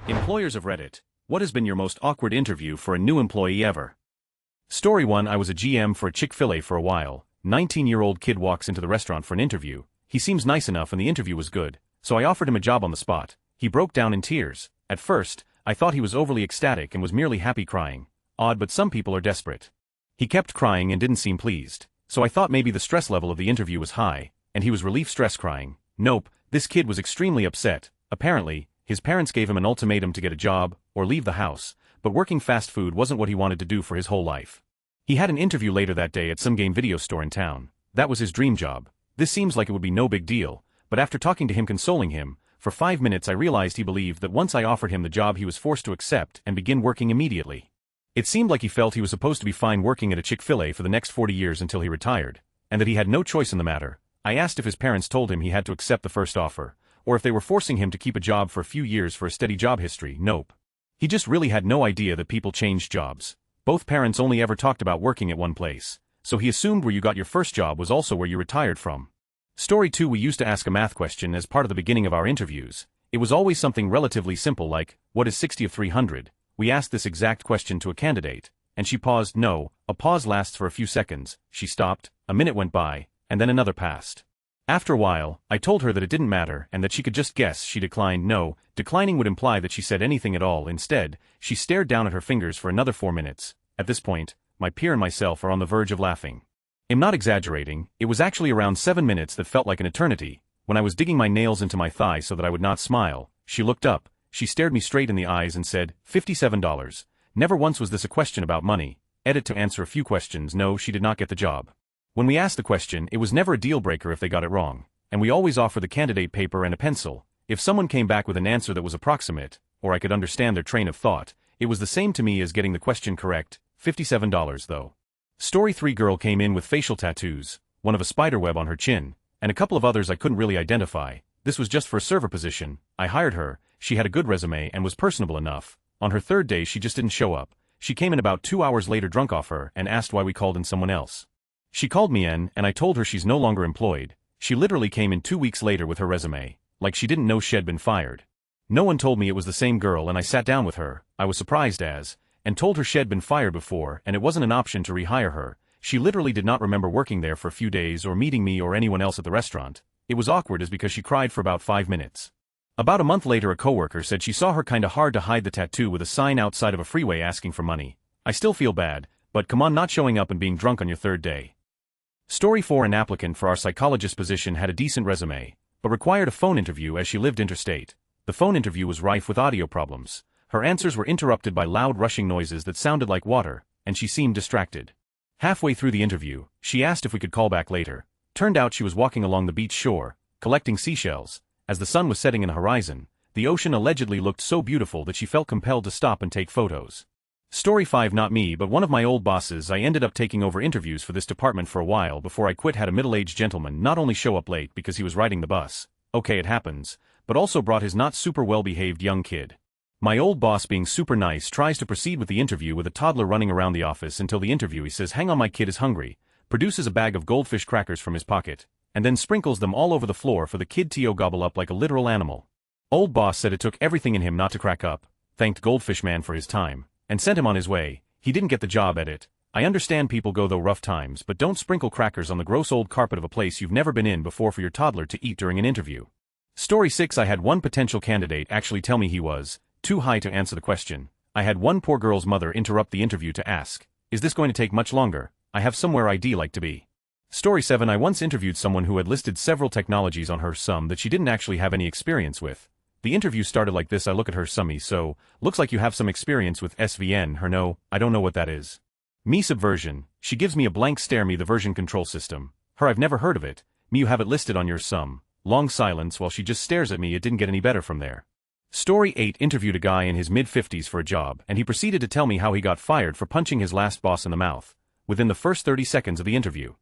Employers of Reddit, what has been your most awkward interview for a new employee ever? Story 1. I was a GM for a Chick-fil-A for a while. 19-year-old kid walks into the restaurant for an interview. He seems nice enough and the interview was good, so I offered him a job on the spot. He broke down in tears. At first, I thought he was overly ecstatic and was merely happy crying. Odd, but some people are desperate. He kept crying and didn't seem pleased, so I thought maybe the stress level of the interview was high, and he was relief stress crying. Nope, this kid was extremely upset. Apparently, his parents gave him an ultimatum to get a job, or leave the house, but working fast food wasn't what he wanted to do for his whole life. He had an interview later that day at some game video store in town. That was his dream job. This seems like it would be no big deal, but after talking to him consoling him, for 5 minutes I realized he believed that once I offered him the job he was forced to accept and begin working immediately. It seemed like he felt he was supposed to be fine working at a Chick-fil-A for the next 40 years until he retired, and that he had no choice in the matter. I asked if his parents told him he had to accept the first offer, or if they were forcing him to keep a job for a few years for a steady job history. Nope. He just really had no idea that people changed jobs. Both parents only ever talked about working at one place, so he assumed where you got your first job was also where you retired from. Story 2. We used to ask a math question as part of the beginning of our interviews. It was always something relatively simple like, what is 60 of 300? We asked this exact question to a candidate, and she paused. No, a pause lasts for a few seconds. She stopped, a minute went by, and then another passed. After a while, I told her that it didn't matter and that she could just guess. She declined. No, declining would imply that she said anything at all. Instead, she stared down at her fingers for another 4 minutes. At this point, my peer and myself are on the verge of laughing. I'm not exaggerating, it was actually around 7 minutes that felt like an eternity. When I was digging my nails into my thigh so that I would not smile, she looked up, she stared me straight in the eyes and said, $57. Never once was this a question about money. Edit to answer a few questions. No, she did not get the job. When we asked the question, it was never a deal breaker if they got it wrong, and we always offer the candidate paper and a pencil. If someone came back with an answer that was approximate, or I could understand their train of thought, it was the same to me as getting the question correct. $57 though. Story 3. Girl came in with facial tattoos, one of a spiderweb on her chin, and a couple of others I couldn't really identify. This was just for a server position. I hired her, she had a good resume and was personable enough. On her third day she just didn't show up. She came in about 2 hours later drunk off her and asked why we called in someone else. She called me in and I told her she's no longer employed. She literally came in 2 weeks later with her resume, like she didn't know she'd been fired. No one told me it was the same girl and I sat down with her, I was surprised and told her she'd been fired before and it wasn't an option to rehire her. She literally did not remember working there for a few days or meeting me or anyone else at the restaurant. It was awkward as because she cried for about 5 minutes. About a month later a coworker said she saw her kinda hard to hide the tattoo with a sign outside of a freeway asking for money. I still feel bad, but come on, not showing up and being drunk on your third day. Story 4. An applicant for our psychologist position had a decent resume, but required a phone interview as she lived interstate. The phone interview was rife with audio problems. Her answers were interrupted by loud rushing noises that sounded like water, and she seemed distracted. Halfway through the interview, she asked if we could call back later. Turned out she was walking along the beach shore, collecting seashells. As the sun was setting in the horizon, the ocean allegedly looked so beautiful that she felt compelled to stop and take photos. Story 5. Not me, but one of my old bosses. I ended up taking over interviews for this department for a while before I quit. Had a middle-aged gentleman not only show up late because he was riding the bus, okay it happens, but also brought his not super well-behaved young kid. My old boss, being super nice, tries to proceed with the interview with a toddler running around the office until the interviewee says, hang on, my kid is hungry, produces a bag of goldfish crackers from his pocket, and then sprinkles them all over the floor for the kid to gobble up like a literal animal. Old boss said it took everything in him not to crack up, thanked Goldfish Man for his time, and sent him on his way. He didn't get the job. Edit. I understand people go through rough times, but don't sprinkle crackers on the gross old carpet of a place you've never been in before for your toddler to eat during an interview. Story 6. I had one potential candidate actually tell me he was too high to answer the question. I had one poor girl's mother interrupt the interview to ask, is this going to take much longer? I have somewhere I'd like to be. Story 7. I once interviewed someone who had listed several technologies on her some that she didn't actually have any experience with. The interview started like this. I look at her summy, so, looks like you have some experience with SVN. Her, no, I don't know what that is. Me, subversion. She gives me a blank stare. Me, the version control system. Her, I've never heard of it. Me, you have it listed on your sum. Long silence while she just stares at me. It didn't get any better from there. Story 8. Interviewed a guy in his mid-50s for a job and he proceeded to tell me how he got fired for punching his last boss in the mouth within the first 30 seconds of the interview.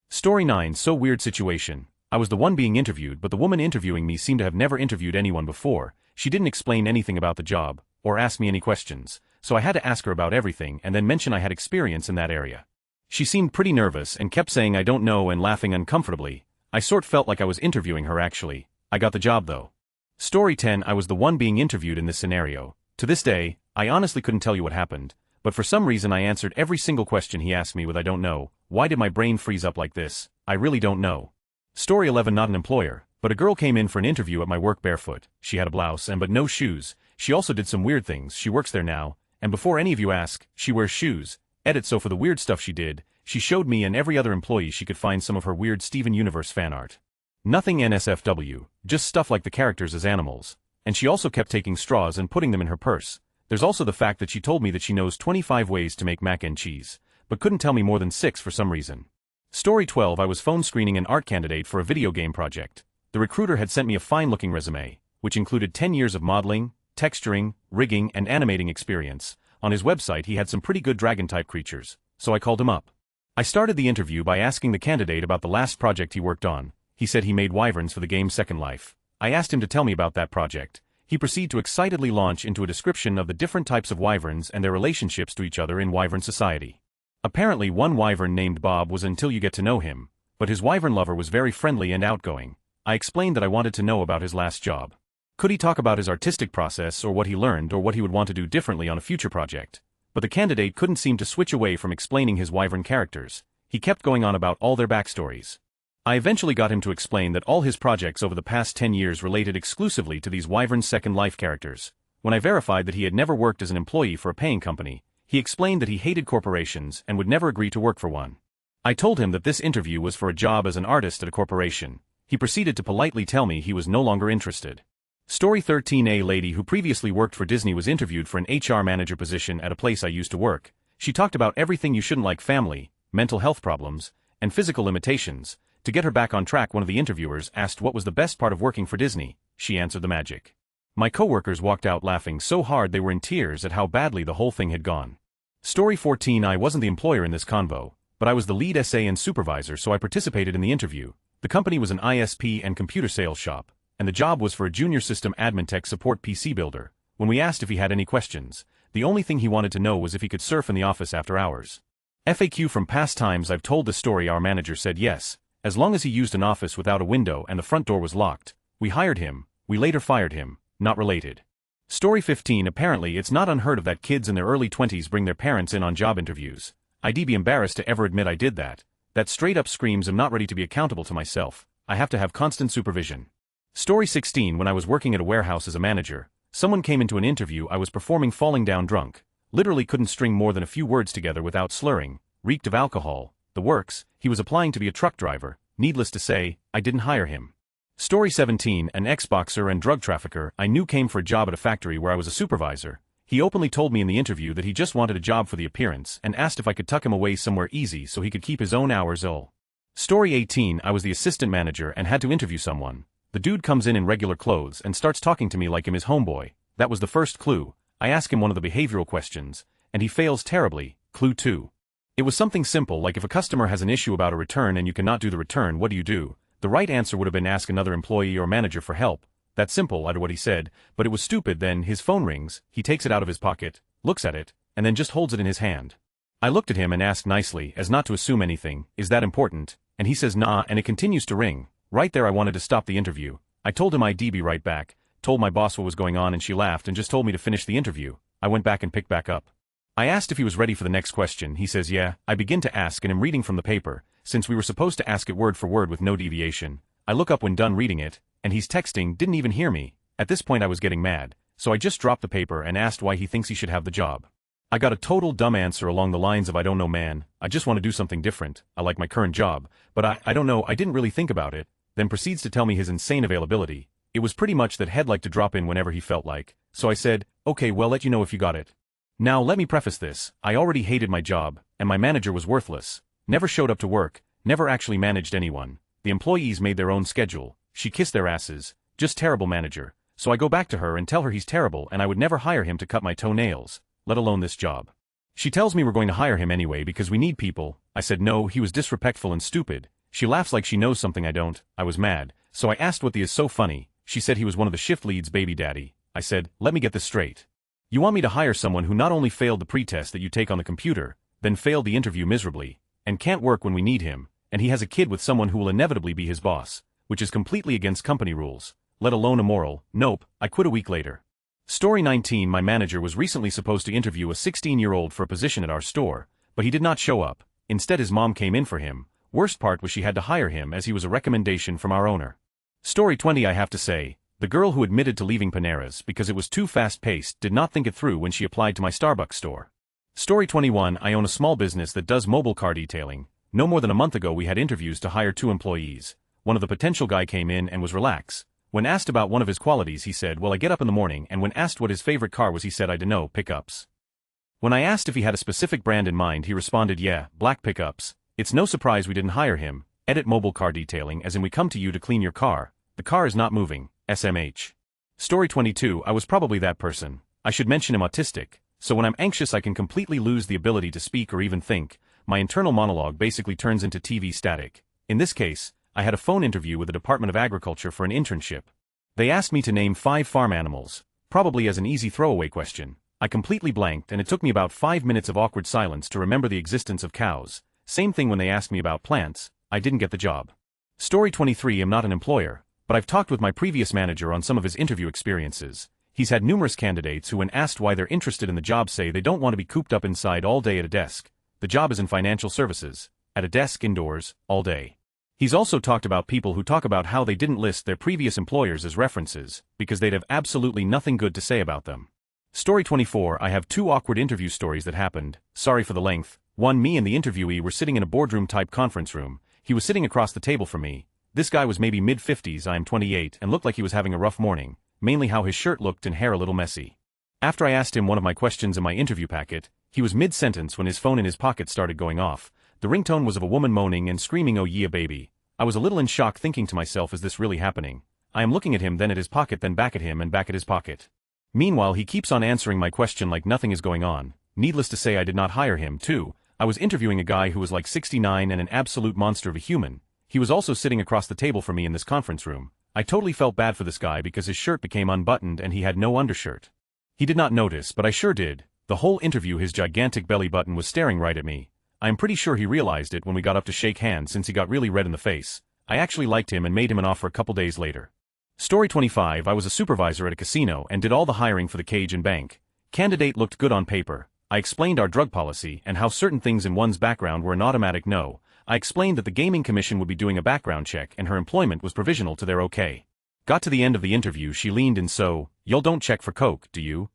Story 9. So weird situation. I was the one being interviewed, but the woman interviewing me seemed to have never interviewed anyone before. She didn't explain anything about the job, or ask me any questions, so I had to ask her about everything and then mention I had experience in that area. She seemed pretty nervous and kept saying I don't know and laughing uncomfortably. I sort felt like I was interviewing her actually. I got the job though. Story 10. I was the one being interviewed in this scenario. To this day, I honestly couldn't tell you what happened, but for some reason I answered every single question he asked me with I don't know. Why did my brain freeze up like this? I really don't know. Story 11. Not an employer, but a girl came in for an interview at my work barefoot. She had a blouse but no shoes. She also did some weird things. She works there now, and before any of you ask, she wears shoes. Edit. So for the weird stuff she did, she showed me and every other employee she could find some of her weird Steven Universe fan art. Nothing NSFW, just stuff like the characters as animals. And she also kept taking straws and putting them in her purse. There's also the fact that she told me that she knows 25 ways to make mac and cheese, but couldn't tell me more than 6 for some reason. Story 12. I was phone screening an art candidate for a video game project. The recruiter had sent me a fine-looking resume, which included 10 years of modeling, texturing, rigging, and animating experience. On his website he had some pretty good dragon-type creatures, so I called him up. I started the interview by asking the candidate about the last project he worked on. He said he made wyverns for the game Second Life. I asked him to tell me about that project. He proceeded to excitedly launch into a description of the different types of wyverns and their relationships to each other in wyvern society. Apparently one wyvern named Bob was until you get to know him, but his wyvern lover was very friendly and outgoing. I explained that I wanted to know about his last job. Could he talk about his artistic process or what he learned or what he would want to do differently on a future project? But the candidate couldn't seem to switch away from explaining his wyvern characters. He kept going on about all their backstories. I eventually got him to explain that all his projects over the past 10 years related exclusively to these wyvern Second Life characters. When I verified that he had never worked as an employee for a paying company, he explained that he hated corporations and would never agree to work for one. I told him that this interview was for a job as an artist at a corporation. He proceeded to politely tell me he was no longer interested. Story 13. A lady who previously worked for Disney was interviewed for an HR manager position at a place I used to work. She talked about everything you shouldn't like: family, mental health problems, and physical limitations. To get her back on track, one of the interviewers asked what was the best part of working for Disney. She answered: the magic. My coworkers walked out laughing so hard they were in tears at how badly the whole thing had gone. Story 14. I wasn't the employer in this convo, but I was the lead SA and supervisor, so I participated in the interview. The company was an ISP and computer sales shop, and the job was for a junior system admin tech support PC builder. When we asked if he had any questions, the only thing he wanted to know was if he could surf in the office after hours. FAQ. From past times I've told this story, our manager said yes, as long as he used an office without a window and the front door was locked. We hired him. We later fired him. Not related. Story 15. Apparently it's not unheard of that kids in their early 20s bring their parents in on job interviews. I'd be embarrassed to ever admit I did that. That straight up screams I'm not ready to be accountable to myself. I have to have constant supervision. Story 16. When I was working at a warehouse as a manager, someone came into an interview I was performing falling down drunk. Literally couldn't string more than a few words together without slurring. Reeked of alcohol. The works. He was applying to be a truck driver. Needless to say, I didn't hire him. Story 17. An ex-boxer and drug trafficker I knew came for a job at a factory where I was a supervisor. He openly told me in the interview that he just wanted a job for the appearance and asked if I could tuck him away somewhere easy so he could keep his own hours. Story 18. I was the assistant manager and had to interview someone. The dude comes in regular clothes and starts talking to me like I'm his homeboy. That was the first clue. I ask him one of the behavioral questions, and he fails terribly. Clue 2. It was something simple like if a customer has an issue about a return and you cannot do the return, what do you do? The right answer would have been ask another employee or manager for help. That simple, out of what he said, but it was stupid. Then his phone rings, he takes it out of his pocket, looks at it, and then just holds it in his hand. I looked at him and asked nicely, as not to assume anything, is that important? And he says nah, and it continues to ring. Right there I wanted to stop the interview. I told him I'd be right back, told my boss what was going on, and she laughed and just told me to finish the interview. I went back and picked back up. I asked if he was ready for the next question. He says yeah. I begin to ask and am reading from the paper, since we were supposed to ask it word for word with no deviation. I look up when done reading it, and he's texting, didn't even hear me. At this point I was getting mad, so I just dropped the paper and asked why he thinks he should have the job. I got a total dumb answer along the lines of I don't know man, I just want to do something different, I like my current job, but I don't know, I didn't really think about it. Then proceeds to tell me his insane availability. It was pretty much that he'd like to drop in whenever he felt like, so I said, okay, well, let you know if you got it. Now let me preface this, I already hated my job, and my manager was worthless. Never showed up to work, never actually managed anyone. The employees made their own schedule, she kissed their asses, just terrible manager. So I go back to her and tell her he's terrible and I would never hire him to cut my toenails, let alone this job. She tells me we're going to hire him anyway because we need people. I said no, he was disrespectful and stupid. She laughs like she knows something I don't. I was mad, so I asked what the is so funny. She said he was one of the shift lead's baby daddy. I said, let me get this straight. You want me to hire someone who not only failed the pretest that you take on the computer, then failed the interview miserably, and can't work when we need him, and he has a kid with someone who will inevitably be his boss, which is completely against company rules, let alone immoral. Nope, I quit a week later. Story 19. My manager was recently supposed to interview a 16-year-old for a position at our store, but he did not show up. Instead his mom came in for him. Worst part was she had to hire him as he was a recommendation from our owner. Story 20. I have to say, the girl who admitted to leaving Panera's because it was too fast-paced did not think it through when she applied to my Starbucks store. Story 21. I own a small business that does mobile car detailing. No more than a month ago we had interviews to hire 2 employees. One of the potential guy came in and was relaxed. When asked about one of his qualities he said, well, I get up in the morning, and when asked what his favorite car was he said, I dunno, pickups. When I asked if he had a specific brand in mind he responded, yeah, black pickups. It's no surprise we didn't hire him. Edit mobile car detailing as in we come to you to clean your car. The car is not moving. SMH. Story 22. I was probably that person. I should mention I'm autistic, so when I'm anxious I can completely lose the ability to speak or even think. My internal monologue basically turns into TV static. In this case, I had a phone interview with the Department of Agriculture for an internship. They asked me to name 5 farm animals, probably as an easy throwaway question. I completely blanked and it took me about 5 minutes of awkward silence to remember the existence of cows. Same thing when they asked me about plants. I didn't get the job. Story 23. I'm not an employer, but I've talked with my previous manager on some of his interview experiences. He's had numerous candidates who when asked why they're interested in the job say they don't want to be cooped up inside all day at a desk. The job is in financial services, at a desk indoors, all day. He's also talked about people who talk about how they didn't list their previous employers as references, because they'd have absolutely nothing good to say about them. Story 24. I have 2 awkward interview stories that happened, sorry for the length. 1. Me and the interviewee were sitting in a boardroom-type conference room. He was sitting across the table from me. This guy was maybe mid-50s, I am 28, and looked like he was having a rough morning, mainly how his shirt looked and hair a little messy. After I asked him one of my questions in my interview packet, he was mid-sentence when his phone in his pocket started going off. The ringtone was of a woman moaning and screaming, "Oh yeah baby." I was a little in shock thinking to myself, is this really happening? I am looking at him, then at his pocket, then back at him and back at his pocket. Meanwhile he keeps on answering my question like nothing is going on. Needless to say I did not hire him too. I was interviewing a guy who was like 69 and an absolute monster of a human. He was also sitting across the table from me in this conference room. I totally felt bad for this guy because his shirt became unbuttoned and he had no undershirt. He did not notice, but I sure did. The whole interview his gigantic belly button was staring right at me. I am pretty sure he realized it when we got up to shake hands since he got really red in the face. I actually liked him and made him an offer a couple days later. Story 25. I was a supervisor at a casino and did all the hiring for the Cajun Bank. Candidate looked good on paper. I explained our drug policy and how certain things in one's background were an automatic no. I explained that the Gaming Commission would be doing a background check and her employment was provisional to their okay. Got to the end of the interview she leaned in, so, y'all don't check for coke, do you?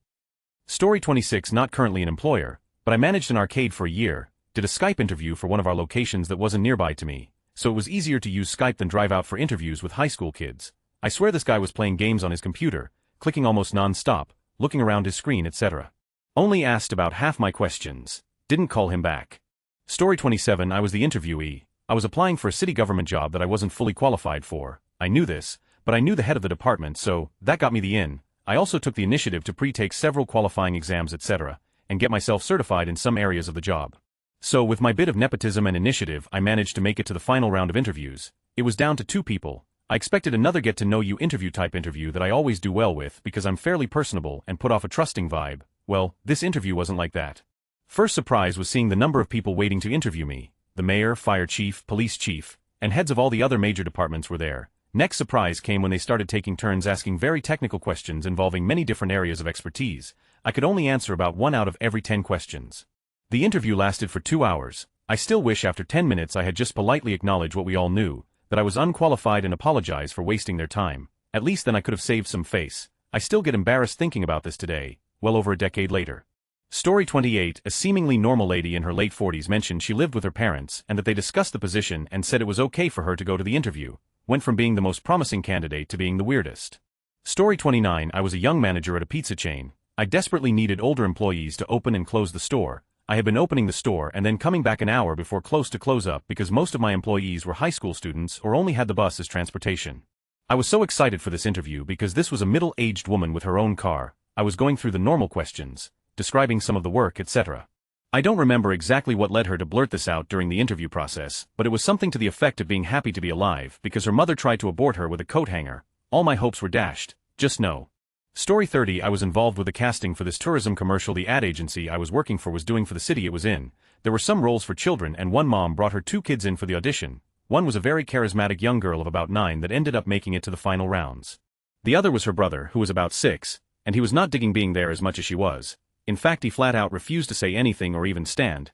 Story 26. Not currently an employer, but I managed an arcade for a year, did a Skype interview for one of our locations that wasn't nearby to me, so it was easier to use Skype than drive out for interviews with high school kids. I swear this guy was playing games on his computer, clicking almost non-stop, looking around his screen, etc. Only asked about half my questions. Didn't call him back. Story 27. I was the interviewee. I was applying for a city government job that I wasn't fully qualified for. I knew this, but I knew the head of the department, so that got me the in. I also took the initiative to pre-take several qualifying exams, etc., and get myself certified in some areas of the job. So with my bit of nepotism and initiative I managed to make it to the final round of interviews. It was down to 2 people. I expected another get-to-know-you interview type interview that I always do well with because I'm fairly personable and put off a trusting vibe. Well, this interview wasn't like that. First surprise was seeing the number of people waiting to interview me. The mayor, fire chief, police chief, and heads of all the other major departments were there. Next surprise came when they started taking turns asking very technical questions involving many different areas of expertise. I could only answer about 1 out of every 10 questions. The interview lasted for 2 hours. I still wish after 10 minutes I had just politely acknowledged what we all knew, that I was unqualified, and apologize for wasting their time. At least then I could have saved some face. I still get embarrassed thinking about this today, well over a decade later. Story 28. A seemingly normal lady in her late 40s mentioned she lived with her parents and that they discussed the position and said it was okay for her to go to the interview. Went from being the most promising candidate to being the weirdest. Story 29. I was a young manager at a pizza chain. I desperately needed older employees to open and close the store. I had been opening the store and then coming back an hour before close to close up because most of my employees were high school students or only had the bus as transportation. I was so excited for this interview because this was a middle-aged woman with her own car. I was going through the normal questions, describing some of the work, etc. I don't remember exactly what led her to blurt this out during the interview process, but it was something to the effect of being happy to be alive because her mother tried to abort her with a coat hanger. All my hopes were dashed. Just no. Story 30. I was involved with the casting for this tourism commercial the ad agency I was working for was doing for the city it was in. There were some roles for children and one mom brought her 2 kids in for the audition. One was a very charismatic young girl of about 9 that ended up making it to the final rounds. The other was her brother, who was about 6. and he was not digging being there as much as she was. In fact, he flat out refused to say anything or even stand.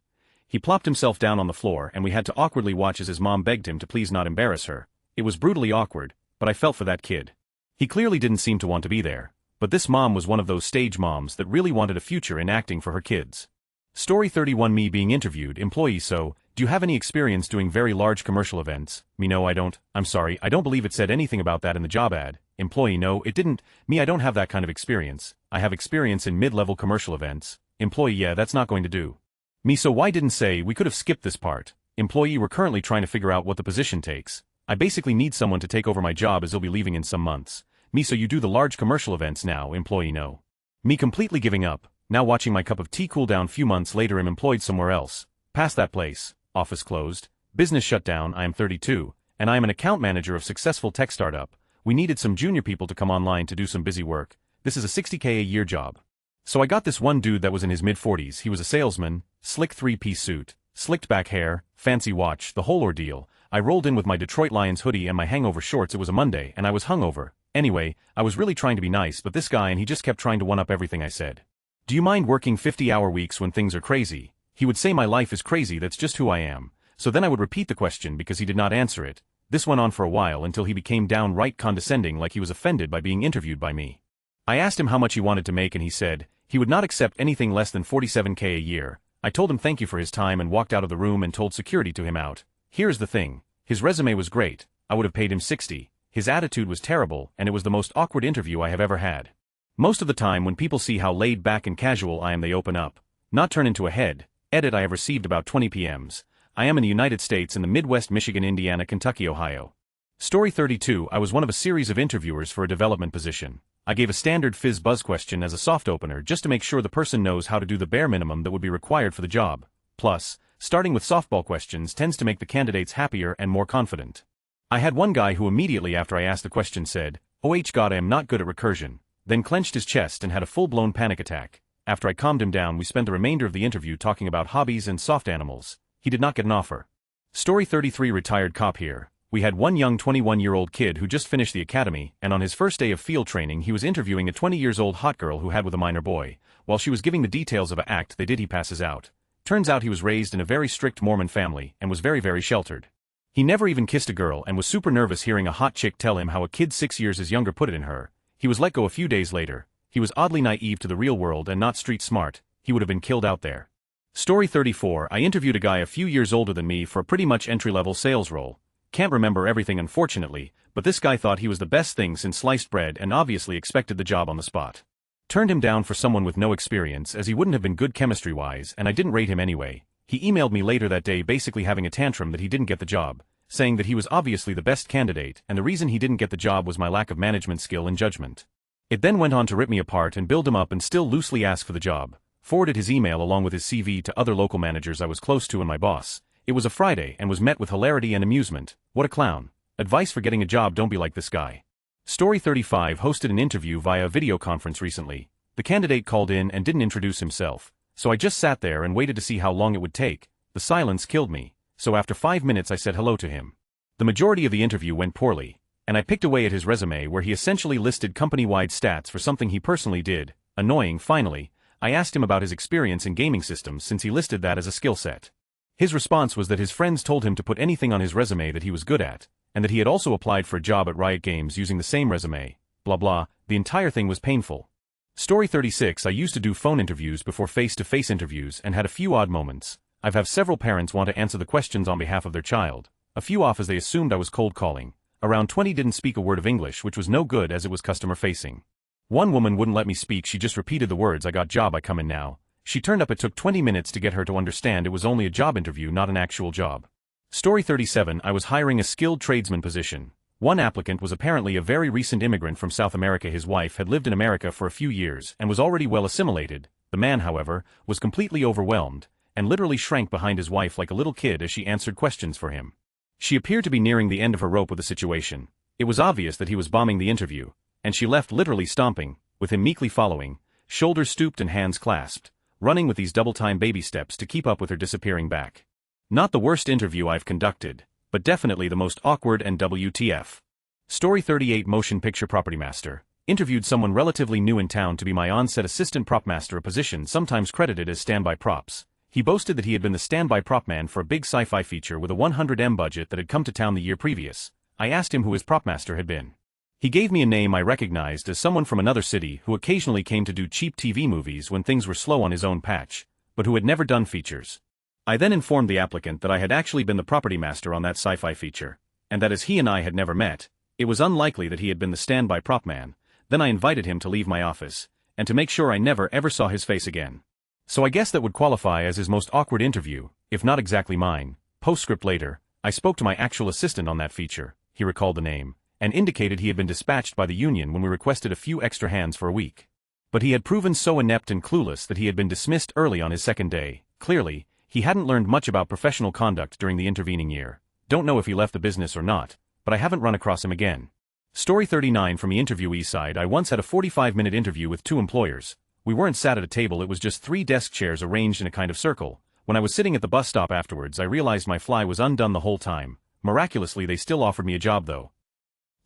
He plopped himself down on the floor and we had to awkwardly watch as his mom begged him to please not embarrass her. It was brutally awkward, but I felt for that kid. He clearly didn't seem to want to be there, but this mom was one of those stage moms that really wanted a future in acting for her kids. Story 31. Me being interviewed. Employee: so, do you have any experience doing very large commercial events? Me: no, I don't. I'm sorry, I don't believe it said anything about that in the job ad. Employee: no, it didn't. Me: I don't have that kind of experience. I have experience in mid-level commercial events. Employee: yeah, that's not going to do. Me: so why didn't say? We could have skipped this part. Employee: we're currently trying to figure out what the position takes. I basically need someone to take over my job as he'll be leaving in some months. Me: so you do the large commercial events now? Employee: no. Me: completely giving up. Now watching my cup of tea cool down. Few months later, I'm employed somewhere else. Past that place. Office closed. Business shut down. I am 32, and I am an account manager of successful tech startup. We needed some junior people to come online to do some busy work. This is a $60K a year job. So I got this one dude that was in his mid-40s. He was a salesman, slick three-piece suit, slicked back hair, fancy watch, the whole ordeal. I rolled in with my Detroit Lions hoodie and my hangover shorts. It was a Monday, and I was hungover. Anyway, I was really trying to be nice, but this guy and he just kept trying to one-up everything I said. Do you mind working 50-hour weeks when things are crazy? He would say my life is crazy, that's just who I am. So then I would repeat the question because he did not answer it. This went on for a while until he became downright condescending, like he was offended by being interviewed by me. I asked him how much he wanted to make and he said he would not accept anything less than $47K a year. I told him thank you for his time and walked out of the room and told security to him out. Here's the thing. His resume was great. I would have paid him 60. His attitude was terrible, and it was the most awkward interview I have ever had. Most of the time when people see how laid back and casual I am, they open up. Not turn into a head. Edit: I have received about 20 PMs. I am in the United States in the Midwest: Michigan, Indiana, Kentucky, Ohio. Story 32. I was one of a series of interviewers for a development position. I gave a standard fizz buzz question as a soft opener just to make sure the person knows how to do the bare minimum that would be required for the job. Plus, starting with softball questions tends to make the candidates happier and more confident. I had one guy who immediately after I asked the question said, "Oh God, I am not good at recursion," then clenched his chest and had a full-blown panic attack. After I calmed him down, we spent the remainder of the interview talking about hobbies and soft animals. He did not get an offer. Story 33. Retired cop here. We had one young 21-year-old kid who just finished the academy, and on his first day of field training he was interviewing a 20-years-old hot girl who had with a minor boy. While she was giving the details of a act they did, he passes out. Turns out he was raised in a very strict Mormon family and was very, very sheltered. He never even kissed a girl and was super nervous hearing a hot chick tell him how a kid 6 years his younger put it in her. He was let go a few days later. He was oddly naive to the real world and not street smart. He would have been killed out there. Story 34. I interviewed a guy a few years older than me for a pretty much entry-level sales role. Can't remember everything unfortunately, but this guy thought he was the best thing since sliced bread and obviously expected the job on the spot. Turned him down for someone with no experience as he wouldn't have been good chemistry-wise, and I didn't rate him anyway. He emailed me later that day basically having a tantrum that he didn't get the job, saying that he was obviously the best candidate and the reason he didn't get the job was my lack of management skill and judgment. It then went on to rip me apart and build him up and still loosely ask for the job. Forwarded his email along with his CV to other local managers I was close to and my boss. It was a Friday and was met with hilarity and amusement. What a clown. Advice for getting a job: don't be like this guy. Story 35. Hosted an interview via video conference recently. The candidate called in and didn't introduce himself, so I just sat there and waited to see how long it would take. The silence killed me, so after 5 minutes I said hello to him. The majority of the interview went poorly, and I picked away at his resume where he essentially listed company-wide stats for something he personally did. Annoying. Finally, I asked him about his experience in gaming systems since he listed that as a skill set. His response was that his friends told him to put anything on his resume that he was good at, and that he had also applied for a job at Riot Games using the same resume. Blah blah. The entire thing was painful. Story 36. I used to do phone interviews before face-to-face interviews and had a few odd moments. I've had several parents want to answer the questions on behalf of their child. A few off as they assumed I was cold calling. Around 20 didn't speak a word of English, which was no good as it was customer facing. One woman wouldn't let me speak, she just repeated the words, "I got job, I come in now." She turned up. It took 20 minutes to get her to understand it was only a job interview, not an actual job. Story 37. I was hiring a skilled tradesman position. One applicant was apparently a very recent immigrant from South America. His wife had lived in America for a few years and was already well assimilated. The man, however, was completely overwhelmed and literally shrank behind his wife like a little kid as she answered questions for him. She appeared to be nearing the end of her rope with the situation. It was obvious that he was bombing the interview, and she left literally stomping, with him meekly following, shoulders stooped and hands clasped, running with these double-time baby steps to keep up with her disappearing back. Not the worst interview I've conducted, but definitely the most awkward and WTF. Story 38. Motion picture property master. Interviewed someone relatively new in town to be my on-set assistant prop master, a position sometimes credited as standby props. He boasted that he had been the standby prop man for a big sci-fi feature with a $100M budget that had come to town the year previous. I asked him who his prop master had been. He gave me a name I recognized as someone from another city who occasionally came to do cheap TV movies when things were slow on his own patch, but who had never done features. I then informed the applicant that I had actually been the property master on that sci-fi feature, and that as he and I had never met, it was unlikely that he had been the standby prop man. Then I invited him to leave my office, and to make sure I never ever saw his face again. So I guess that would qualify as his most awkward interview, if not exactly mine. Postscript: later, I spoke to my actual assistant on that feature, he recalled the name, and indicated he had been dispatched by the union when we requested a few extra hands for a week. But he had proven so inept and clueless that he had been dismissed early on his second day. Clearly, he hadn't learned much about professional conduct during the intervening year. Don't know if he left the business or not, but I haven't run across him again. Story 39 from the interviewee side. I once had a 45-minute interview with two employers. We weren't sat at a table, it was just 3 desk chairs arranged in a kind of circle. When I was sitting at the bus stop afterwards, I realized my fly was undone the whole time. Miraculously, they still offered me a job though.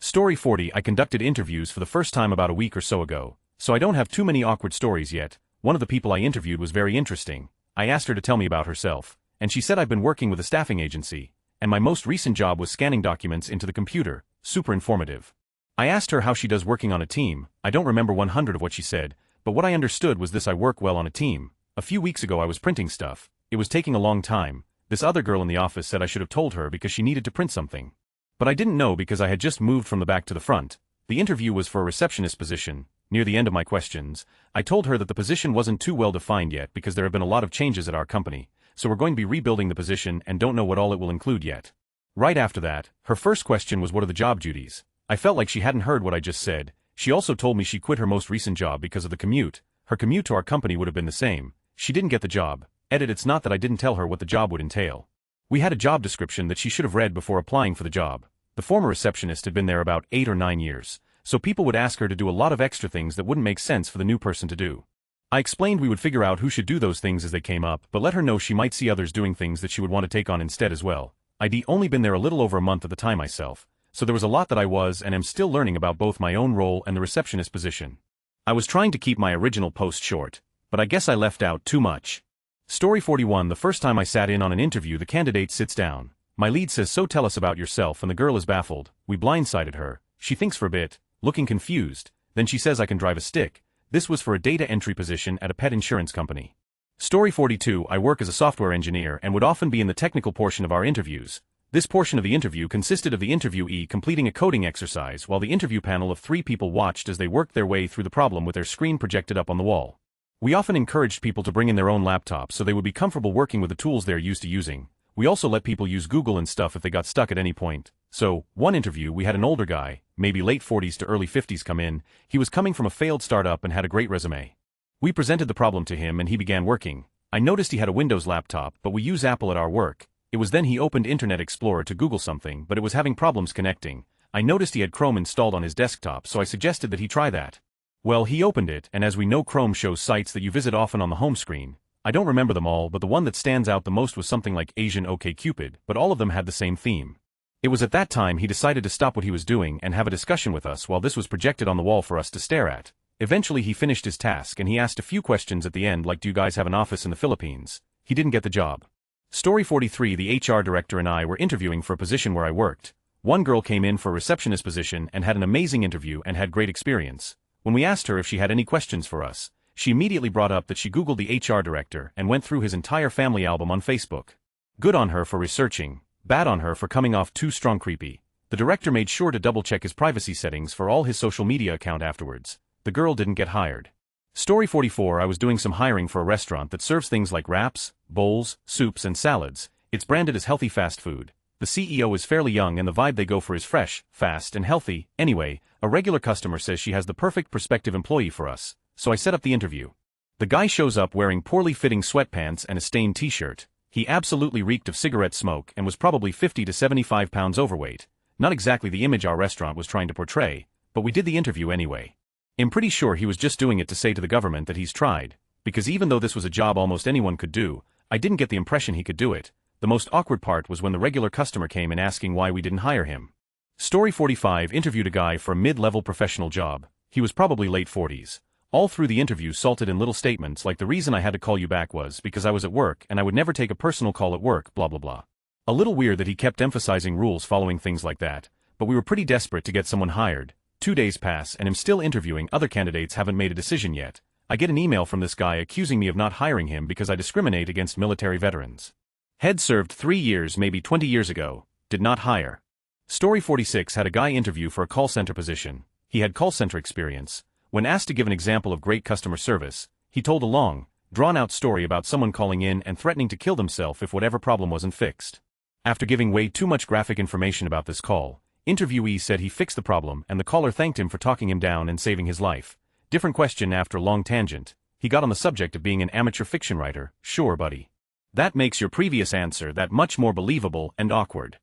Story 40. I conducted interviews for the first time about a week or so ago, so I don't have too many awkward stories yet. One of the people I interviewed was very interesting. I asked her to tell me about herself, and she said I'd been working with a staffing agency, and my most recent job was scanning documents into the computer. Super informative. I asked her how she does working on a team. I don't remember 100 of what she said, but what I understood was this: I work well on a team. A few weeks ago I was printing stuff. It was taking a long time. This other girl in the office said I should have told her because she needed to print something. But I didn't know because I had just moved from the back to the front. The interview was for a receptionist position. Near the end of my questions, I told her that the position wasn't too well defined yet because there have been a lot of changes at our company, so we're going to be rebuilding the position and don't know what all it will include yet. Right after that, her first question was, what are the job duties? I felt like she hadn't heard what I just said. She also told me she quit her most recent job because of the commute. Her commute to our company would have been the same. She didn't get the job. Edit: it's not that I didn't tell her what the job would entail. We had a job description that she should have read before applying for the job. The former receptionist had been there about 8 or 9 years, so people would ask her to do a lot of extra things that wouldn't make sense for the new person to do. I explained we would figure out who should do those things as they came up, but let her know she might see others doing things that she would want to take on instead as well. I'd only been there a little over a month at the time myself, so there was a lot that I was and am still learning about both my own role and the receptionist position. I was trying to keep my original post short, but I guess I left out too much. Story 41. The first time I sat in on an interview, the candidate sits down. My lead says, "So tell us about yourself," and the girl is baffled. We blindsided her. She thinks for a bit, looking confused, then she says I can drive a stick. This was for a data entry position at a pet insurance company. Story 42. I work as a software engineer and would often be in the technical portion of our interviews. This portion of the interview consisted of the interviewee completing a coding exercise while the interview panel of 3 people watched as they worked their way through the problem with their screen projected up on the wall. We often encouraged people to bring in their own laptops so they would be comfortable working with the tools they're used to using. We also let people use Google and stuff if they got stuck at any point. So, one interview we had an older guy, maybe late 40s to early 50s, come in. He was coming from a failed startup and had a great resume. We presented the problem to him and he began working. I noticed he had a Windows laptop, but we use Apple at our work. It was then he opened Internet Explorer to Google something, but it was having problems connecting. I noticed he had Chrome installed on his desktop, so I suggested that he try that. Well, he opened it, and as we know, Chrome shows sites that you visit often on the home screen. I don't remember them all, but the one that stands out the most was something like Asian OkCupid, but all of them had the same theme. It was at that time he decided to stop what he was doing and have a discussion with us while this was projected on the wall for us to stare at. Eventually he finished his task and he asked a few questions at the end, like, "Do you guys have an office in the Philippines?" He didn't get the job. Story 43. The HR director and I were interviewing for a position where I worked. One girl came in for a receptionist position and had an amazing interview and had great experience. When we asked her if she had any questions for us, she immediately brought up that she Googled the HR director and went through his entire family album on Facebook. Good on her for researching, bad on her for coming off too strong creepy. The director made sure to double-check his privacy settings for all his social media account afterwards. The girl didn't get hired. Story 44. I was doing some hiring for a restaurant that serves things like wraps, bowls, soups and salads. It's branded as healthy fast food. The CEO is fairly young and the vibe they go for is fresh, fast and healthy. Anyway, a regular customer says she has the perfect prospective employee for us. So I set up the interview. The guy shows up wearing poorly fitting sweatpants and a stained t-shirt. He absolutely reeked of cigarette smoke and was probably 50 to 75 pounds overweight. Not exactly the image our restaurant was trying to portray, but we did the interview anyway. I'm pretty sure he was just doing it to say to the government that he's tried, because even though this was a job almost anyone could do, I didn't get the impression he could do it. The most awkward part was when the regular customer came in asking why we didn't hire him. Story 45. Interviewed a guy for a mid-level professional job. He was probably late 40s. All through the interview salted in little statements like the reason I had to call you back was because I was at work and I would never take a personal call at work, blah blah blah. A little weird that he kept emphasizing rules following things like that, but we were pretty desperate to get someone hired. 2 days pass and I'm still interviewing, other candidates haven't made a decision yet. I get an email from this guy accusing me of not hiring him because I discriminate against military veterans. Had served 3 years, maybe 20 years ago, did not hire. Story 46 had a guy interview for a call center position. He had call center experience. When asked to give an example of great customer service, he told a long, drawn-out story about someone calling in and threatening to kill themselves if whatever problem wasn't fixed. After giving way too much graphic information about this call, interviewee said he fixed the problem and the caller thanked him for talking him down and saving his life. Different question after a long tangent. He got on the subject of being an amateur fiction writer. Sure, buddy. That makes your previous answer that much more believable and awkward.